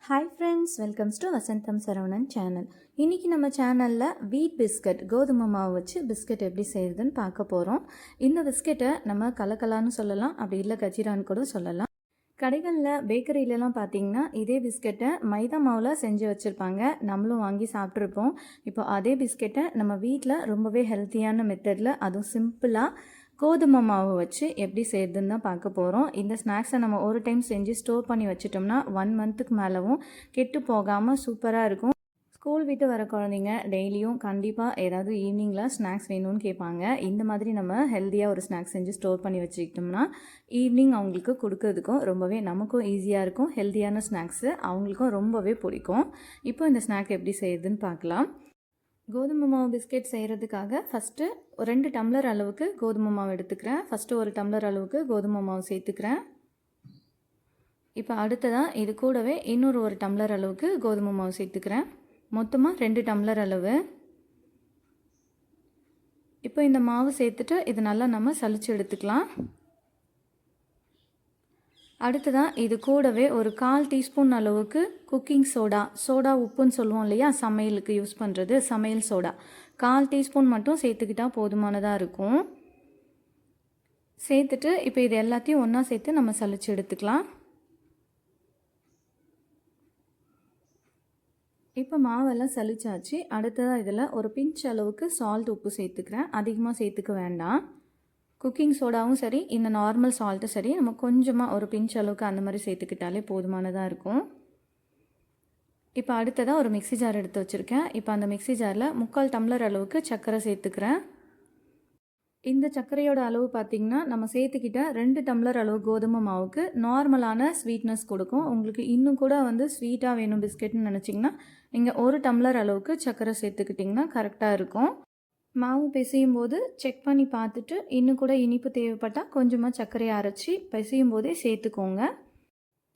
Hi friends, welcomes to Vasantham Saravanan channel. இன்றைக்கி நம்ம சேனலில் வீட் பிஸ்கட், கோதுமை மாவு வச்சு பிஸ்கட் எப்படி செய்கிறதுன்னு பார்க்க போகிறோம். இந்த பிஸ்கெட்டை நம்ம கலக்கலான்னு சொல்லலாம், அப்படி இல்லை கஜிரான்னு கூட சொல்லலாம். கடைகளில் பேக்கரியிலலாம் பார்த்திங்கன்னா இதே பிஸ்கெட்டை மைதா மாவில் செஞ்சு வச்சுருப்பாங்க, நம்மளும் வாங்கி சாப்பிட்ருப்போம். இப்போ அதே பிஸ்கெட்டை நம்ம வீட்டில் ரொம்பவே ஹெல்த்தியான மெத்தடில், அதுவும் சிம்பிளாக கோதுமை மாவு வச்சு எப்படி செய்கிறதுன்னு தான் பார்க்க போகிறோம். இந்த ஸ்நாக்ஸை நம்ம ஒரு டைம் செஞ்சு ஸ்டோர் பண்ணி வச்சிட்டோம்னா 1 மந்த்துக்கு மேலவும் கெட்டு போகாமல் சூப்பராக இருக்கும். ஸ்கூல் விட்டு வர குழந்தைங்க டெய்லியும் கண்டிப்பாக ஏதாவது ஈவினிங்கில் ஸ்நாக்ஸ் வேணும்னு கேட்பாங்க. இந்த மாதிரி நம்ம ஹெல்த்தியாக ஒரு ஸ்நாக்ஸ் செஞ்சு ஸ்டோர் பண்ணி வச்சுக்கிட்டோம்னா ஈவினிங் அவங்களுக்கு கொடுக்கறதுக்கும் ரொம்பவே நமக்கும் ஈஸியாக இருக்கும். ஹெல்த்தியான ஸ்நாக்ஸு அவங்களுக்கும் ரொம்பவே பிடிக்கும். இப்போ இந்த ஸ்நாக் எப்படி செய்யுதுன்னு பார்க்கலாம். கோதுமை மாவு பிஸ்கெட் செய்கிறதுக்காக ஃபஸ்ட்டு 2 டம்ளர் அளவுக்கு கோதுமை மாவு எடுத்துக்கிறேன். ஃபஸ்ட்டு 1 டம்ளர் அளவுக்கு கோதுமை மாவு சேர்த்துக்கிறேன். இப்போ அடுத்ததாக இது கூடவே இன்னொரு 1 டம்ளர் அளவுக்கு கோதுமை மாவு சேர்த்துக்கிறேன். மொத்தமாக 2 டம்ளர் அளவு. இப்போ இந்த மாவு சேர்த்துட்டு இது நல்லா நம்ம சலிச்சு எடுத்துக்கலாம். அடுத்ததாக இது கூடவே ஒரு 1/4 டீஸ்பூன் அளவுக்கு குக்கிங் சோடா உப்புன்னு சொல்லுவோம் இல்லையா, சமையலுக்கு யூஸ் பண்ணுறது, சமையல் சோடா 1/4 டீஸ்பூன் மட்டும் சேர்த்துக்கிட்டால் போதுமானதாக இருக்கும். சேர்த்துட்டு இப்போ இது எல்லாத்தையும் ஒன்றா சேர்த்து நம்ம சலிச்சு எடுத்துக்கலாம். இப்போ மாவெல்லாம் சலிச்சாச்சு. அடுத்ததாக இதில் ஒரு பிஞ்ச் அளவுக்கு சால்ட், உப்பு சேர்த்துக்கிறேன். அதிகமாக சேர்த்துக்க வேண்டாம். குக்கிங் சோடாவும் சரி, இந்த நார்மல் சால்ட்டும் சரி, நம்ம கொஞ்சமாக ஒரு பிஞ்ச் அளவுக்கு அந்த மாதிரி சேர்த்துக்கிட்டாலே போதுமானதாக இருக்கும். இப்போ அடுத்ததாக ஒரு மிக்ஸி ஜார் எடுத்து வச்சுருக்கேன். இப்போ அந்த மிக்ஸி ஜாரில் 3/4 டம்ளர் அளவுக்கு சர்க்கரை சேர்த்துக்கிறேன். இந்த சர்க்கரையோட அளவு பார்த்திங்கன்னா நம்ம சேர்த்துக்கிட்ட 2 டம்ளர் அளவு கோதுமை மாவுக்கு நார்மலான ஸ்வீட்னஸ் கொடுக்கும். உங்களுக்கு இன்னும் கூட ஸ்வீட்டாக வேணும் பிஸ்கெட்னு நினச்சிங்கன்னா நீங்கள் 1 டம்ளர் அளவுக்கு சர்க்கரை சேர்த்துக்கிட்டிங்கன்னா கரெக்டாக இருக்கும். மாவு பிசையும் போது செக் பண்ணி பார்த்துட்டு இன்னும் கூட இனிப்பு தேவைப்பட்டால் கொஞ்சமாக சர்க்கரையை அரைச்சி பிசையும் போதே சேர்த்துக்கோங்க.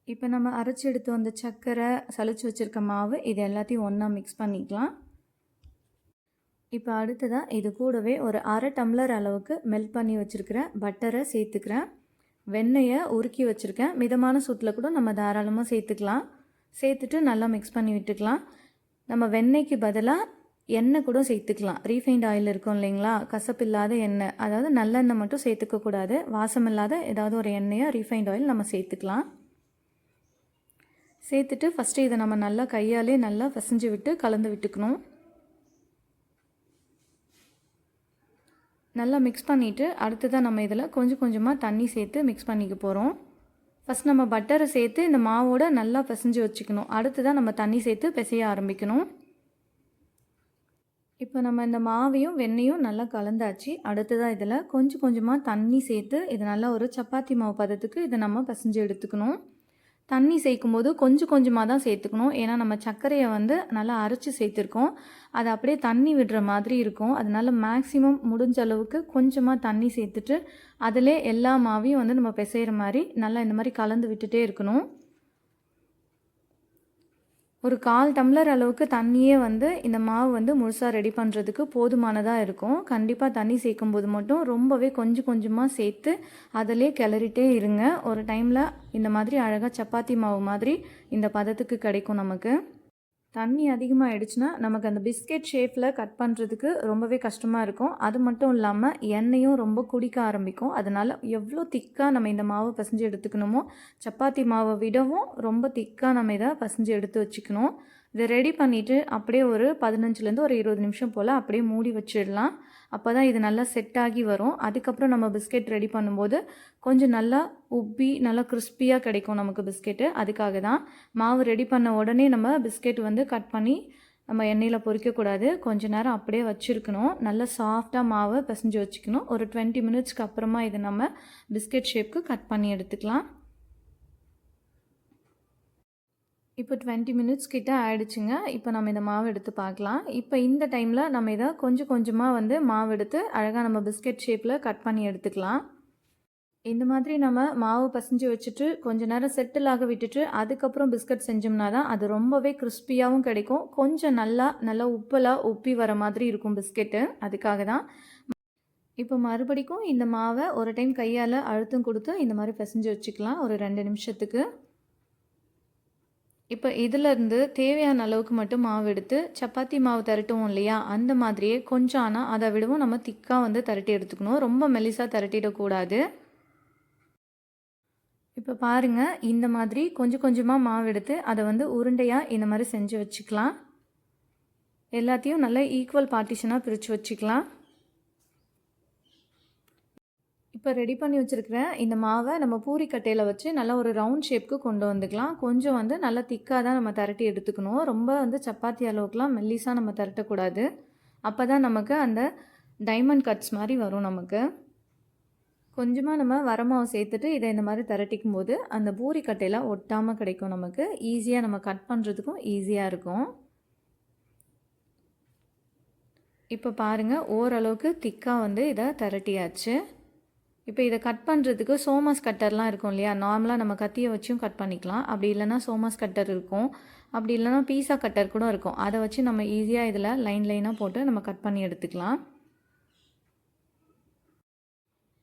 இப்போ நம்ம அரைச்சி எடுத்து வந்த சர்க்கரை, சலிச்சு வச்சுருக்க மாவு, இது எல்லாத்தையும் ஒன்றா மிக்ஸ் பண்ணிக்கலாம். இப்போ அடுத்ததாக இது கூடவே ஒரு 1/2 டம்ளர் அளவுக்கு மெல்ட் பண்ணி வச்சுருக்கிற பட்டரை சேர்த்துக்கிறேன். வெண்ணெயை உருக்கி வச்சுருக்கேன். மிதமான சூட்டில் கூட நம்ம தாராளமாக சேர்த்துக்கலாம். சேர்த்துட்டு நல்லா மிக்ஸ் பண்ணி விட்டுக்கலாம். நம்ம வெண்ணெய்க்கு பதிலாக எண்ணெய் கூட சேர்த்துக்கலாம். ரீஃபைண்ட் ஆயில் இருக்கும் இல்லைங்களா, கசப்பில்லாத எண்ணெய், அதாவது நல்லெண்ணெய் மட்டும் சேர்த்துக்கக்கூடாது. வாசம் இல்லாத ஏதாவது ஒரு எண்ணெயை, ரீஃபைண்ட் ஆயில் நம்ம சேர்த்துக்கலாம். சேர்த்துட்டு ஃபஸ்ட்டு இதை நம்ம நல்லா கையாலே நல்லா பிசைஞ்சு விட்டு கலந்து விட்டுக்கணும். நல்லா மிக்ஸ் பண்ணிவிட்டு அடுத்ததாக நம்ம இதில் கொஞ்சம் கொஞ்சமாக தண்ணி சேர்த்து மிக்ஸ் பண்ணிக்க போகிறோம். ஃபஸ்ட் நம்ம பட்டரை சேர்த்து இந்த மாவோட நல்லா பிசைஞ்சு வச்சுக்கணும். அடுத்ததாக நம்ம தண்ணி சேர்த்து பிசைய ஆரம்பிக்கணும். இப்போ நம்ம இந்த மாவையும் வெண்ணையும் நல்லா கலந்தாச்சு. அடுத்ததாக இதில் கொஞ்சம் கொஞ்சமாக தண்ணி சேர்த்து இது நல்லா ஒரு சப்பாத்தி மாவு பதத்துக்கு இதை நம்ம பிசைஞ்சு எடுத்துக்கணும். தண்ணி சேர்க்கும்போது கொஞ்சம் கொஞ்சமாக தான் சேர்த்துக்கணும். ஏன்னா நம்ம சர்க்கரையை நல்லா அரைச்சி சேர்த்துருக்கோம். அது அப்படியே தண்ணி விடுற மாதிரி இருக்கும். அதனால் மேக்ஸிமம் முடிஞ்ச அளவுக்கு கொஞ்சமாக தண்ணி சேர்த்துட்டு அதிலே எல்லா மாவையும் நம்ம பிசைகிற மாதிரி நல்லா இந்த மாதிரி கலந்து விட்டுட்டே இருக்கணும். ஒரு 1/4 டம்ளர் அளவுக்கு தண்ணியே இந்த மாவு முழுசாக ரெடி பண்ணுறதுக்கு போதுமானதாக இருக்கும். கண்டிப்பாக தண்ணி சேர்க்கும்போது மட்டும் ரொம்பவே கொஞ்சம் கொஞ்சமாக சேர்த்து அதிலே கிளறிட்டே இருங்க. ஒரு டைமில் இந்த மாதிரி அழகாக சப்பாத்தி மாவு மாதிரி இந்த பதத்துக்கு கிடைக்கும் நமக்கு. தண்ணி அதிகமாக ஆயிடுச்சுன்னா நமக்கு அந்த பிஸ்கெட் ஷேப்பில் கட் பண்ணுறதுக்கு ரொம்பவே கஷ்டமாக இருக்கும். அது மட்டும் இல்லாமல் எண்ணெயும் ரொம்ப குடிக்க ஆரம்பிக்கும். அதனால் எவ்வளோ திக்காக நம்ம இந்த மாவை பசைஞ்சு எடுத்துக்கணுமோ, சப்பாத்தி மாவை விடவும் ரொம்ப திக்காக நம்ம இதை பசைஞ்சு எடுத்து வச்சுக்கணும். இதை ரெடி பண்ணிவிட்டு அப்படியே ஒரு 15லேருந்து ஒரு 20 நிமிஷம் போல் அப்படியே மூடி வச்சிடலாம். அப்போ தான் இது நல்லா செட் ஆகி வரும். அதுக்கப்புறம் நம்ம பிஸ்கெட் ரெடி பண்ணும்போது கொஞ்சம் நல்லா உப்பி நல்லா கிறிஸ்பியாக கிடைக்கும் நமக்கு பிஸ்கெட்டு. அதுக்காக தான் மாவு ரெடி பண்ண உடனே நம்ம பிஸ்கெட் கட் பண்ணி நம்ம எண்ணெயில் பொரிக்கக்கூடாது. கொஞ்சம் நேரம் அப்படியே வச்சுருக்கணும். நல்லா சாஃப்டாக மாவை பிசைஞ்சு வச்சுக்கணும். ஒரு 20 மினிட்ஸ்க்கு அப்புறமா இதை நம்ம பிஸ்கெட் ஷேப்புக்கு கட் பண்ணி எடுத்துக்கலாம். இப்போ 20 மினிட்ஸ் கிட்ட ஆயிடுச்சுங்க. இப்போ நம்ம இந்த மாவு எடுத்து பார்க்கலாம். இப்போ இந்த டைமில் நம்ம இதை கொஞ்சம் கொஞ்சமாக மாவு எடுத்து அழகாக நம்ம பிஸ்கெட் ஷேப்பில் கட் பண்ணி எடுத்துக்கலாம். இந்த மாதிரி நம்ம மாவு பசைஞ்சு வச்சுட்டு கொஞ்சம் நேரம் செட்டில் ஆக விட்டுட்டு அதுக்கப்புறம் பிஸ்கட் செஞ்சோம்னா தான் அது ரொம்பவே கிறிஸ்பியாகவும் கிடைக்கும். கொஞ்சம் நல்லா உப்பலாக உப்பி வர மாதிரி இருக்கும் பிஸ்கெட்டு. அதுக்காக தான். இப்போ மறுபடிக்கும் இந்த மாவை ஒரு டைம் கையால் அழுத்தம் கொடுத்து இந்த மாதிரி பசைஞ்சு வச்சுக்கலாம் ஒரு 2 நிமிஷத்துக்கு. இப்போ இதிலேருந்து தேவையான அளவுக்கு மட்டும் மாவு எடுத்து சப்பாத்தி மாவு திரட்டுவோம் இல்லையா, அந்த மாதிரியே கொஞ்சம், ஆனால் அதை விடவும் நம்ம திக்காக வந்து திரட்டி எடுத்துக்கணும். ரொம்ப மெலிசாக திரட்டிடக்கூடாது. இப்போ பாருங்கள், இந்த மாதிரி கொஞ்சம் கொஞ்சமாக மாவு எடுத்து அதை வந்து உருண்டையாக இந்த மாதிரி செஞ்சு வச்சுக்கலாம். எல்லாத்தையும் நல்லா ஈக்குவல் பார்ட்டிஷனாக பிரித்து வச்சுக்கலாம். இப்போ ரெடி பண்ணி வச்சுருக்கிற இந்த மாவை நம்ம பூரிக்கட்டையில் வச்சு நல்லா ஒரு ரவுண்ட் ஷேப்புக்கு கொண்டு வந்துக்கலாம். கொஞ்சம் வந்து நல்லா திக்காக தான் நம்ம திரட்டி எடுத்துக்கணும். ரொம்ப வந்து சப்பாத்தி அளவுக்குலாம் மெல்லிஸாக நம்ம திரட்டக்கூடாது. அப்போ தான் நமக்கு அந்த டைமண்ட் கட்ஸ் மாதிரி வரும். நமக்கு கொஞ்சமாக நம்ம வரமாவு சேர்த்துட்டு இதை இந்த மாதிரி திரட்டிக்கும் போது அந்த பூரிக்கட்டையில் ஒட்டாமல் கிடைக்கும். நமக்கு ஈஸியாக நம்ம கட் பண்ணுறதுக்கும் ஈஸியாக இருக்கும். இப்போ பாருங்கள், ஓரளவுக்கு திக்காக வந்து இதை திரட்டியாச்சு. இப்போ இதை கட் பண்ணுறதுக்கு சோமாஸ் கட்டர்லாம் இருக்கும் இல்லையா, நார்மலாக நம்ம கத்தியை வச்சும் கட் பண்ணிக்கலாம். அப்படி இல்லைனா சோமாஸ் கட்டர் இருக்கும், அப்படி இல்லைனா பீஸா கட்டர் கூட இருக்கும். அதை வச்சு நம்ம ஈஸியாக இதில் லைனாக போட்டு நம்ம கட் பண்ணி எடுத்துக்கலாம்.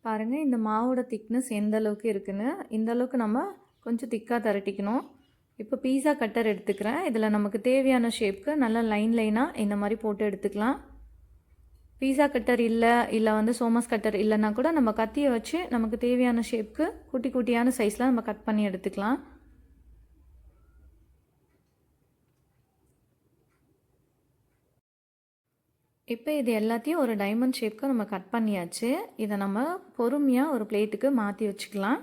பாருங்கள், இந்த மாவோட திக்னஸ் எந்த அளவுக்கு இருக்குன்னு. இந்த அளவுக்கு நம்ம கொஞ்சம் திக்காக திரட்டிக்கணும். இப்போ பீஸா கட்டர் எடுத்துக்கிறேன். இதில் நமக்கு தேவையான ஷேப்புக்கு நல்லா லைனாக இந்த மாதிரி போட்டு எடுத்துக்கலாம். பீஸா கட்டர் இல்லை வந்து சோமாஸ் கட்டர் இல்லைன்னா கூட நம்ம கத்தியை வச்சு நமக்கு தேவையான ஷேப்புக்கு குட்டி குட்டியான சைஸில் நம்ம கட் பண்ணி எடுத்துக்கலாம். இப்போ இது எல்லாத்தையும் ஒரு டைமண்ட் ஷேப்புக்கு நம்ம கட் பண்ணியாச்சு. இதை நம்ம பொறுமையாக ஒரு பிளேட்டுக்கு மாற்றி வச்சுக்கலாம்.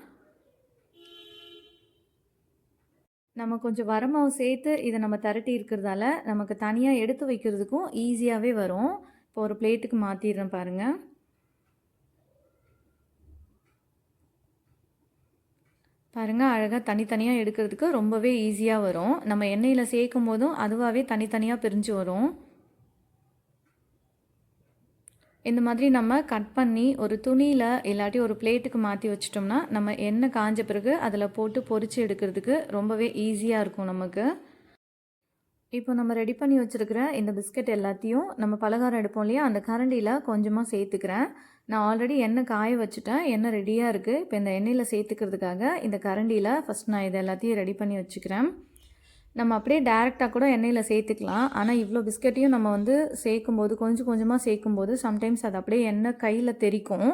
நம்ம கொஞ்சம் வரமாவு சேர்த்து இதை நம்ம திரட்டி இருக்கிறதால நமக்கு தனியாக எடுத்து வைக்கிறதுக்கும் ஈஸியாகவே வரும். இப்போ ஒரு பிளேட்டுக்கு மாற்றிடுறேன் பாருங்கள். பாருங்கள், அழகாக தனித்தனியாக எடுக்கிறதுக்கு ரொம்பவே ஈஸியாக வரும். நம்ம எண்ணெயில் சேர்க்கும் போதும் அதுவாகவே தனித்தனியாக பிரிஞ்சு வரும். இந்த மாதிரி நம்ம கட் பண்ணி ஒரு துணியில் இல்லாட்டி ஒரு பிளேட்டுக்கு மாற்றி வச்சிட்டோம்னா நம்ம எண்ணெய் காஞ்ச பிறகு அதில் போட்டு பொரித்து எடுக்கிறதுக்கு ரொம்பவே ஈஸியாக இருக்கும் நமக்கு. இப்போ நம்ம ரெடி பண்ணி வச்சுருக்கிற இந்த பிஸ்கட் எல்லாத்தையும் நம்ம பலகாரம் எடுப்போம் இல்லையா, அந்த கரண்டியில் கொஞ்சமாக சேர்த்துக்கிறேன். நான் ஆல்ரெடி எண்ணெய் காய வச்சுட்டேன், எண்ணெய் ரெடியாக இருக்குது. இப்போ இந்த எண்ணெயில் சேர்த்துக்கிறதுக்காக இந்த கரண்டியில் ஃபஸ்ட் நான் இதை எல்லாத்தையும் ரெடி பண்ணி வச்சுக்கிறேன். நம்ம அப்படியே டேரெக்டாக கூட எண்ணெயில் சேர்த்துக்கலாம். ஆனால் இவ்வளோ பிஸ்கட்டையும் நம்ம வந்து சேர்க்கும்போது கொஞ்சம் கொஞ்சமாக சேர்க்கும்போது சம்டைம்ஸ் அது அப்படியே எண்ணெய் கையில் தெறிக்கும்.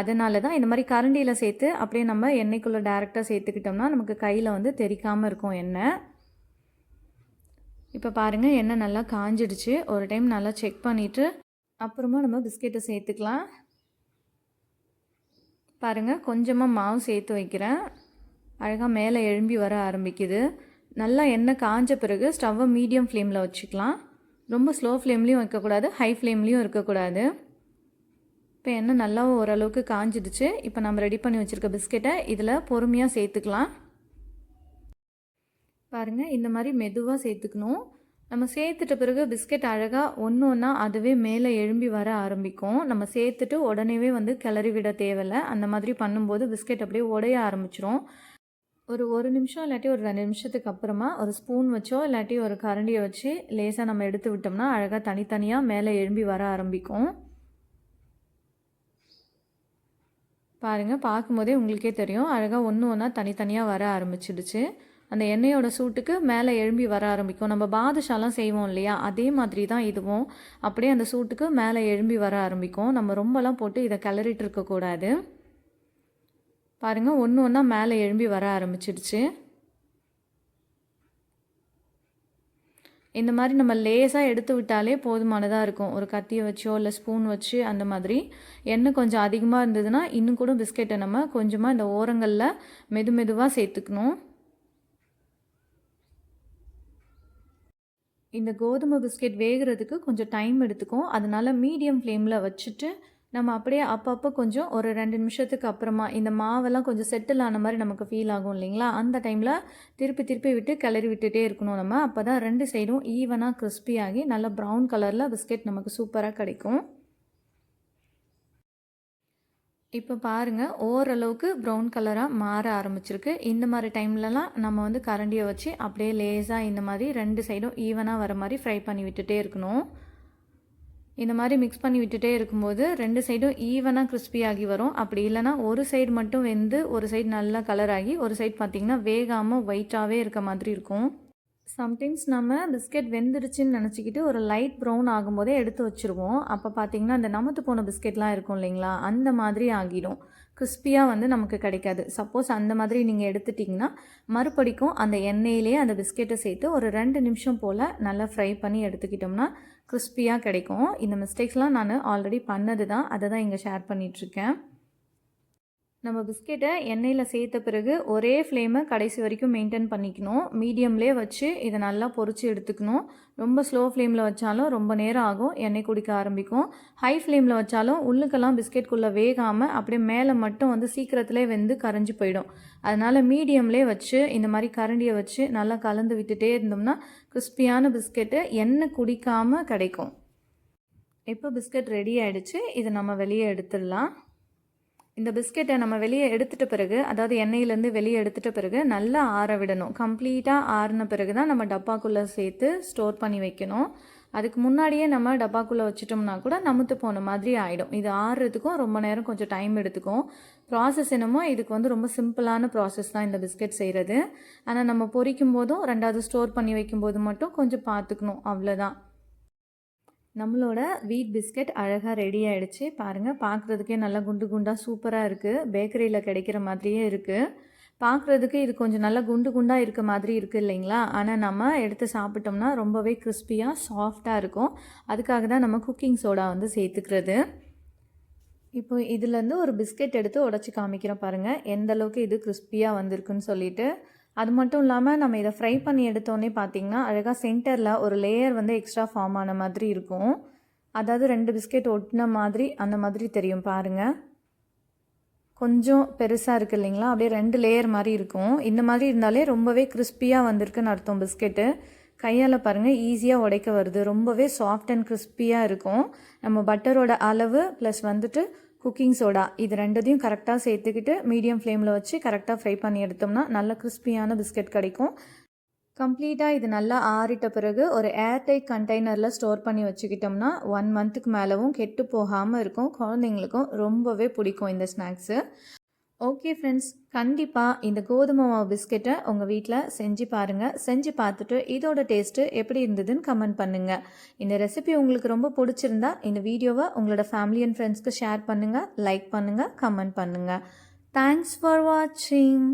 அதனால தான் இந்த மாதிரி கரண்டியில் சேர்த்து அப்படியே நம்ம எண்ணெய்க்குள்ளே டேரெக்டாக சேர்த்துக்கிட்டோம்னா நமக்கு கையில் வந்து தெறிக்காமல் இருக்கும் எண்ணெய். இப்போ பாருங்கள், எண்ணெய் நல்லா காஞ்சிடுச்சு. ஒரு டைம் நல்லா செக் பண்ணிவிட்டு அப்புறமா நம்ம பிஸ்கெட்டை சேர்த்துக்கலாம். பாருங்கள், கொஞ்சமாக மாவு சேர்த்து வைக்கிறேன். அழகாக மேலே எழும்பி வர ஆரம்பிக்குது. நல்லா எண்ணெய் காஞ்ச பிறகு ஸ்டவ்வை மீடியம் ஃப்ளேமில் வச்சுக்கலாம். ரொம்ப ஸ்லோ ஃப்ளேம்லேயும் வைக்கக்கூடாது, ஹை ஃப்ளேம்லேயும் இருக்கக்கூடாது. இப்போ எண்ணெய் நல்லா ஓரளவுக்கு காஞ்சிடுச்சு. இப்போ நம்ம ரெடி பண்ணி வச்சுருக்க பிஸ்கெட்டை இதில் பொறுமையாக சேர்த்துக்கலாம். பாருங்கள், இந்த மாதிரி மெதுவாக சேர்த்துக்கணும். நம்ம சேர்த்துட்ட பிறகு பிஸ்கெட் அழகாக ஒன்று ஒன்றா அதுவே மேலே எழும்பி வர ஆரம்பிக்கும். நம்ம சேர்த்துட்டு உடனேவே வந்து கிளறி விட தேவையில்லை. அந்த மாதிரி பண்ணும்போது பிஸ்கெட் அப்படியே உடைய ஆரம்பிச்சிரும். ஒரு நிமிஷம் இல்லாட்டி ஒரு 2 நிமிஷத்துக்கு அப்புறமா ஒரு ஸ்பூன் வச்சோ இல்லாட்டி ஒரு கரண்டியை வச்சு லேசாக நம்ம எடுத்து விட்டோம்னா அழகாக தனித்தனியாக மேலே எழும்பி வர ஆரம்பிக்கும். பாருங்கள், பார்க்கும்போதே உங்களுக்கே தெரியும், அழகாக ஒன்று ஒன்றா தனித்தனியாக வர ஆரம்பிச்சிடுச்சு. அந்த எண்ணெயோட சூட்டுக்கு மேலே எழும்பி வர ஆரம்பிக்கும். நம்ம பாதுஷாலாம் செய்வோம் இல்லையா, அதே மாதிரி தான் இதுவும். அப்படியே அந்த சூட்டுக்கு மேலே எழும்பி வர ஆரம்பிக்கும். நம்ம ரொம்பலாம் போட்டு இதை கிளறிட்டு இருக்கக்கூடாது. பாருங்கள், ஒன்று ஒன்றா மேலே எழும்பி வர ஆரம்பிச்சிடுச்சு. இந்த மாதிரி நம்ம லேசாக எடுத்து விட்டாலே போதுமானதாக இருக்கும். ஒரு கத்தியை வச்சோ இல்லை ஸ்பூன் வச்சு அந்த மாதிரி. எண்ணெய் கொஞ்சம் அதிகமாக இருந்ததுன்னா இன்னும் கூட பிஸ்கெட்டை நம்ம கொஞ்சமாக இந்த ஓரங்களில் மெதுவாக சேர்த்துக்கணும். இந்த கோதுமை பிஸ்கெட் வேகிறதுக்கு கொஞ்சம் டைம் எடுத்துக்கும். அதனால் மீடியம் ஃப்ளேமில் வச்சுட்டு நம்ம அப்படியே அப்பப்போ கொஞ்சம் ஒரு 2 நிமிஷத்துக்கு அப்புறமா இந்த மாவெல்லாம் கொஞ்சம் செட்டில் ஆன மாதிரி நமக்கு ஃபீல் ஆகும் இல்லைங்களா, அந்த டைமில் திருப்பி விட்டு கிளறி விட்டுட்டே இருக்கணும் நம்ம. அப்போ தான் 2 சைடும் ஈவனாக கிறிஸ்பி ஆகி நல்ல ப்ரௌன் கலரில் பிஸ்கெட் நமக்கு சூப்பராக கிடைக்கும். இப்போ பாருங்கள், ஓரளவுக்கு ப்ரௌன் கலராக மாற ஆரம்பிச்சிருக்கு. இந்த மாதிரி டைம்லலாம் நம்ம வந்து கரண்டியை வச்சு அப்படியே லேசாக இந்த மாதிரி 2 சைடும் ஈவனாக வர மாதிரி ஃப்ரை பண்ணி விட்டுட்டே இருக்கணும். இந்த மாதிரி மிக்ஸ் பண்ணி விட்டுட்டே இருக்கும்போது 2 சைடும் ஈவனாக கிறிஸ்பியாகி வரும். அப்படி இல்லைனா ஒரு சைடு மட்டும் வெந்து ஒரு சைடு நல்லா கலர் ஆகி ஒரு சைடு பார்த்திங்கன்னா வேகாமல் ஒயிட்டாகவே இருக்க மாதிரி இருக்கும். சம்டைம்ஸ் நம்ம பிஸ்கெட் வெந்துடுச்சுன்னு நினச்சிக்கிட்டு ஒரு லைட் ப்ரௌன் ஆகும்போதே எடுத்து வச்சுருவோம். அப்போ பார்த்திங்கன்னா அந்த நமத்து போன பிஸ்கெட்லாம் இருக்கும் இல்லைங்களா, அந்த மாதிரி ஆகிடும். கிறிஸ்பியாக வந்து நமக்கு கிடைக்காது. சப்போஸ் அந்த மாதிரி நீங்கள் எடுத்துட்டிங்கன்னா மறுபடிக்கும் அந்த எண்ணெயிலே அந்த பிஸ்கெட்டை சேர்த்து ஒரு 2 நிமிஷம் போல் நல்லா ஃப்ரை பண்ணி எடுத்துக்கிட்டோம்னா கிறிஸ்பியாக கிடைக்கும். இந்த மிஸ்டேக்ஸ்லாம் நான் ஆல்ரெடி பண்ணது தான், அதை தான் இங்கே ஷேர் பண்ணிகிட்ருக்கேன். நம்ம பிஸ்கெட்டை எண்ணெயில் சேர்த்த பிறகு ஒரே ஃப்ளேமை கடைசி வரைக்கும் மெயின்டைன் பண்ணிக்கணும். மீடியம்லேயே வச்சு இதை நல்லா பொரித்து எடுத்துக்கணும். ரொம்ப ஸ்லோ ஃப்ளேமில் வச்சாலும் ரொம்ப நேரம் ஆகும், எண்ணெய் குடிக்க ஆரம்பிக்கும். ஹை ஃப்ளேமில் வச்சாலும் உள்ளுக்கெல்லாம் பிஸ்கெட்குள்ளே வேகாமல் அப்படியே மேலே மட்டும் வந்து சீக்கிரத்துலேயே வெந்து கரைஞ்சி போயிடும். அதனால் மீடியம்லேயே வச்சு இந்த மாதிரி கரண்டியை வச்சு நல்லா கலந்து விட்டுட்டே இருந்தோம்னா கிறிஸ்பியான பிஸ்கெட்டு எண்ணெய் குடிக்காமல் கிடைக்கும். இப்போ பிஸ்கெட் ரெடி ஆகிடுச்சு. இதை நம்ம வெளியே எடுத்துடலாம். இந்த பிஸ்கெட்டை நம்ம வெளியே எடுத்துகிட்ட பிறகு, அதாவது எண்ணெயிலேருந்து வெளியே எடுத்துகிட்ட பிறகு நல்லா ஆற விடணும். கம்ப்ளீட்டாக ஆறின பிறகு தான் நம்ம டப்பாக்குள்ளே சேர்த்து ஸ்டோர் பண்ணி வைக்கணும். அதுக்கு முன்னாடியே நம்ம டப்பாக்குள்ளே வச்சிட்டோம்னா கூட நமுத்து போன மாதிரி ஆகிடும். இது ஆறுறதுக்கும் ரொம்ப நேரம் கொஞ்சம் டைம் எடுத்துக்கும். ப்ராசஸ் என்னமோ இதுக்கு வந்து ரொம்ப சிம்பிளான ப்ராசஸ் தான் இந்த பிஸ்கெட் செய்கிறது. ஆனால் நம்ம பொரிக்கும் போதும் 2வது ஸ்டோர் பண்ணி வைக்கும்போது மட்டும் கொஞ்சம் பார்த்துக்கணும், அவ்வளோதான். நம்மளோட வீட் பிஸ்கெட் அழகாக ரெடி ஆகிடுச்சு. பாருங்கள், பார்க்குறதுக்கே நல்லா குண்டு குண்டாக சூப்பராக இருக்குது. பேக்கரியில் கிடைக்கிற மாதிரியே இருக்குது. பார்க்குறதுக்கு இது கொஞ்சம் நல்லா குண்டு குண்டாக இருக்க மாதிரி இருக்குது இல்லைங்களா, ஆனால் நம்ம எடுத்து சாப்பிட்டோம்னா ரொம்பவே கிறிஸ்பியாக சாஃப்டாக இருக்கும். அதுக்காக தான் நம்ம குக்கிங் சோடா வந்து சேர்த்துக்கிறது. இப்போ இதுலேருந்து ஒரு பிஸ்கெட் எடுத்து உடச்சி காமிக்கிறோம் பாருங்கள், எந்த அளவுக்கு இது கிறிஸ்பியாக வந்திருக்குன்னு சொல்லிட்டு. அது மட்டும் இல்லாமல் நம்ம இதை ஃப்ரை பண்ணி எடுத்தோன்னே பார்த்திங்கன்னா அழகாக சென்டரில் ஒரு லேயர் வந்து எக்ஸ்ட்ரா ஃபார்ம் ஆன மாதிரி இருக்கும். அதாவது 2 பிஸ்கெட் ஒட்டின மாதிரி அந்த மாதிரி தெரியும் பாருங்கள். கொஞ்சம் பெருசாக இருக்குது இல்லைங்களா, அப்படியே 2 லேயர் மாதிரி இருக்கும். இந்த மாதிரி இருந்தாலே ரொம்பவே கிறிஸ்பியாக வந்திருக்குன்னு அர்த்தம். பிஸ்கெட்டு கையால் பாருங்கள் ஈஸியாக உடைக்க வருது. ரொம்பவே சாஃப்ட் அண்ட் கிறிஸ்பியாக இருக்கும். நம்ம பட்டரோட அளவு ப்ளஸ் வந்துட்டு குக்கிங் சோடா இது 2த்தையும் கரெக்டாக சேர்த்துக்கிட்டு மீடியம் ஃப்ளேமில் வச்சு கரெக்டாக ஃப்ரை பண்ணி எடுத்தோம்னா நல்ல கிறிஸ்பியான பிஸ்கெட் கிடைக்கும். கம்ப்ளீட்டாக இது நல்லா ஆறிட்ட பிறகு ஒரு ஏர்டைட் கண்டெய்னரில் ஸ்டோர் பண்ணி வச்சுக்கிட்டோம்னா 1 மந்த்துக்கு மேலவும் கெட்டு போகாமல் இருக்கும். குழந்தைங்களுக்கும் ரொம்பவே பிடிக்கும் இந்த ஸ்நாக்ஸு. ஓகே ஃப்ரெண்ட்ஸ், கண்டிப்பாக இந்த கோதுமை மாவு பிஸ்கெட்டை உங்கள் வீட்டில் செஞ்சு பாருங்கள். செஞ்சு பார்த்துட்டு இதோட டேஸ்ட்டு எப்படி இருந்ததுன்னு கமெண்ட் பண்ணுங்கள். இந்த ரெசிபி உங்களுக்கு ரொம்ப பிடிச்சிருந்தா இந்த வீடியோவை உங்களோட ஃபேமிலி அண்ட் ஃப்ரெண்ட்ஸ்க்கு ஷேர் பண்ணுங்கள், லைக் பண்ணுங்கள், கமெண்ட் பண்ணுங்கள். தேங்க்ஸ் ஃபார் வாட்சிங்.